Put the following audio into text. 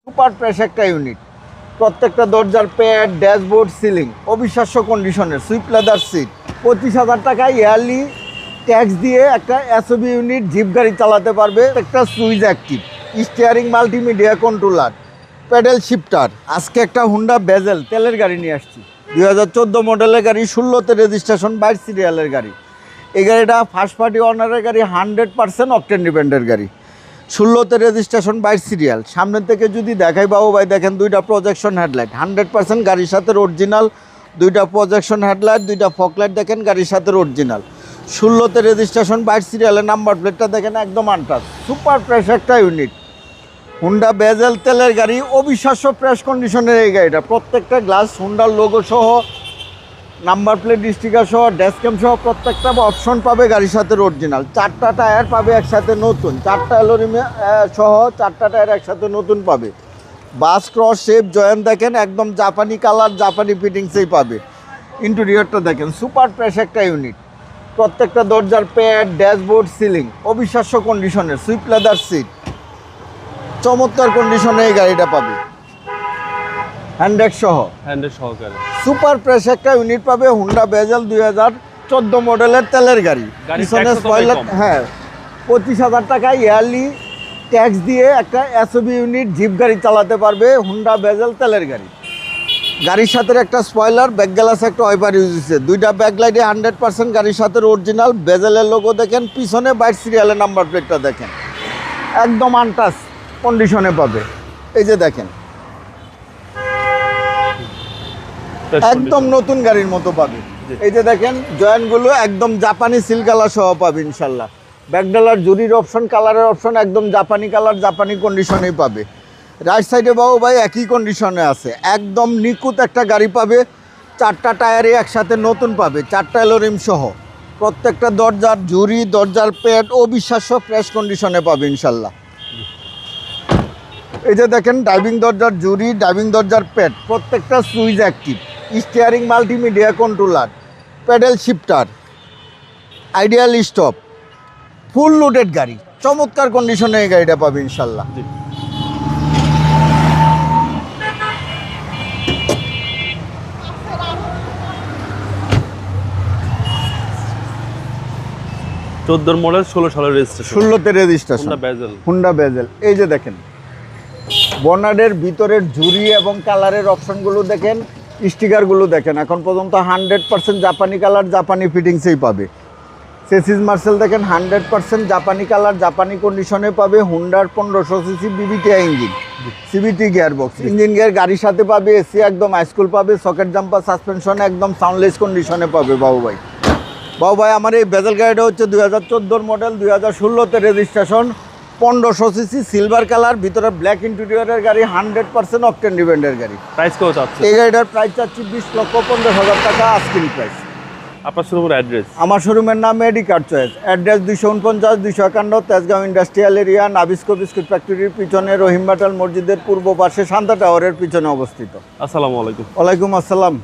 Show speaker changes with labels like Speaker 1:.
Speaker 1: Super fresh একটা unit. প্রত্যেকটা দরজার প্যাড, ড্যাশবোর্ড, সিলিং অবিশ্বাস্য কন্ডিশনের, সুইপ লেদার সিট। 25,000 টাকায় ইয়ারলি ট্যাক্স দিয়ে একটা এসওবি ইউনিট জিপ গাড়ি চালাতে পারবে। একটা switch active, steering multimedia controller, pedal shifter. আজকে একটা হুন্ডা বেজেল তেলের গাড়ি নিয়ে আসছি। 2014 মডেলের গাড়ি, 16তে রেজিস্ট্রেশন, 22 সিরিয়ালের গাড়ি। এই গাড়িটা ফার্স্ট পার্টি ওনারের গাড়ি, 100% অকটেন ডিপেন্ডের গাড়ি। 16তে রেজিস্ট্রেশন, 22 সিরিয়াল। সামনের থেকে যদি দেখাই বাবু ভাই, দেখেন দুইটা প্রজেকশন হেডলাইট, 100% গাড়ির সাথে অরিজিনাল। দুইটা প্রজেকশন হেডলাইট, দুইটা ফকলাইট দেখেন গাড়ির সাথে অরিজিনাল। 16তে রেজিস্ট্রেশন, 22 সিরিয়ালের নাম্বার প্লেটটা দেখেন একদম আনটাচ। সুপার ফ্রেশ একটা ইউনিট, হুন্ডা বেজেল তেলের গাড়ি, অবিশ্বাস্য ফ্রেশ কন্ডিশনের এই গাড়িটা। প্রত্যেকটা গ্লাস হুন্ডার লোগো সহ, নাম্বার প্লেট স্টিকার সহ, ড্যাশক্যাম সহ প্রত্যেকটা অপশন পাবে গাড়ির সাথে অরিজিনাল। 4টা টায়ার পাবে একসাথে নতুন, 4টা অ্যালোরিমে সহ 4টা টায়ার একসাথে নতুন পাবে। বাস ক্রস শেপ জয়েন্ট দেখেন একদম জাপানি কালার, জাপানি ফিটিংসেই পাবে। ইন্টেরিয়রটা দেখেন সুপার ফ্রেশ একটা ইউনিট। প্রত্যেকটা দরজার প্যাড, ড্যাশবোর্ড, সিলিং অবিশ্বাস্য কন্ডিশনের, সুইপ লেদার সিট। চমৎকার কন্ডিশনে এই গাড়িটা পাবে, হ্যান্ডেক সহকারে সুপার ফ্রেশ একটা ইউনিট পাবে। হুন্ডা বেজেল 2014 মডেলের তেলের গাড়ি। পিছনে স্পয়লার, হ্যাঁ 25,000 টাকায় ইয়ারলি ট্যাক্স দিয়ে একটা এসওবি ইউনিট জিপ গাড়ি চালাতে পারবে। হুন্ডা বেজেল তেলের গাড়ি। গাড়ির সাথে একটা স্পয়লার, ব্যাক গ্লাস, একটা ওয়াইপার ইউজ হচ্ছে। দুইটা ব্যাকলাইটে 100% গাড়ির সাথে অরিজিনাল। বেজেলের লোগো দেখেন, পিছনে 22 সিরিয়ালের নাম্বার প্লেটটা দেখেন একদম আনটাচ কন্ডিশনে পাবে। এই যে দেখেন একদম নতুন গাড়ির মতো পাবে। এই যে দেখেন জয়েন্টগুলো একদম জাপানি সিল কালার সহ পাবে ইনশাল্লাহ। ব্যাকডালার জুরির অপশন, কালারের অপশন একদম জাপানি কালার, জাপানি কন্ডিশনেই পাবে। রাইট সাইডে বাবু ভাই একই কন্ডিশনে আছে, একদম নিখুঁত একটা গাড়ি পাবে। 4টা টায়ারে একসাথে নতুন পাবে, 4টা অ্যালোরিম সহ। প্রত্যেকটা দরজার জুরি, দরজার প্যাড অবিশ্বাস্য ফ্রেশ কন্ডিশনে পাবে ইনশাল্লাহ। এই যে দেখেন ড্রাইভিং দরজার জুরি, ড্রাইভিং দরজার প্যাড, প্রত্যেকটা switch active, steering multimedia controller, pedal shifter, ideal stop, full loaded গাড়ি। চমৎকার কন্ডিশনে এই গাড়িটা পাবে ইনশাল্লাহ।
Speaker 2: 14 মডেল, 16 সালের রেজিস্ট্রেশন,
Speaker 1: 16তে রেজিস্ট্রেশন, হুন্ডা বেজেল। এই যে দেখেন বনার্ডের ভিতরের জুরি এবং কালারের অপশনগুলো দেখেন, স্টিকারগুলো দেখেন। এখন পর্যন্ত 100% জাপানি কালার, জাপানি ফিটিংসেই পাবে। চেসিস মার্সেল দেখেন 100% জাপানি কালার, জাপানি কন্ডিশনে পাবে। হুন্ডার 1500 CC বিবিটিআই engine, CBT gearbox, engine gear গাড়ির সাথে পাবে। এসি একদম হাইস্কুল পাবে, সকেট জাম্পার, সাসপেনশন একদম সাউন্ডলেস কন্ডিশনে পাবে বাবু ভাই। বাবু ভাই আমার এই বেজেল গাড়িটা হচ্ছে 2014 মডেল, 2016তে রেজিস্ট্রেশন, 1500 সিসি, সিলভার কালার, ভিতরে ব্ল্যাক ইন্টেরিয়রের গাড়ি, 100% অকটেন ডিপেন্ডের গাড়ি।
Speaker 2: প্রাইস কত চাচ্ছেন?
Speaker 1: এই গাড়িটার প্রাইস চাচ্ছি 20,15,000 টাকা আস্কিং প্রাইস।
Speaker 2: আপনার শোরুমের অ্যাড্রেস?
Speaker 1: আমার শোরুমের নাম Medicare choice. Address 249-251 Tejgaon industrial area, Nabisco biscuit ফ্যাক্টরির পিছনে, রহিম বাটাল মসজিদের পূর্ব পাশে, শান্তা টাওয়ারের পিছনে অবস্থিত।
Speaker 2: আসসালামু আলাইকুম।
Speaker 1: ওয়ালাইকুম আসসালাম।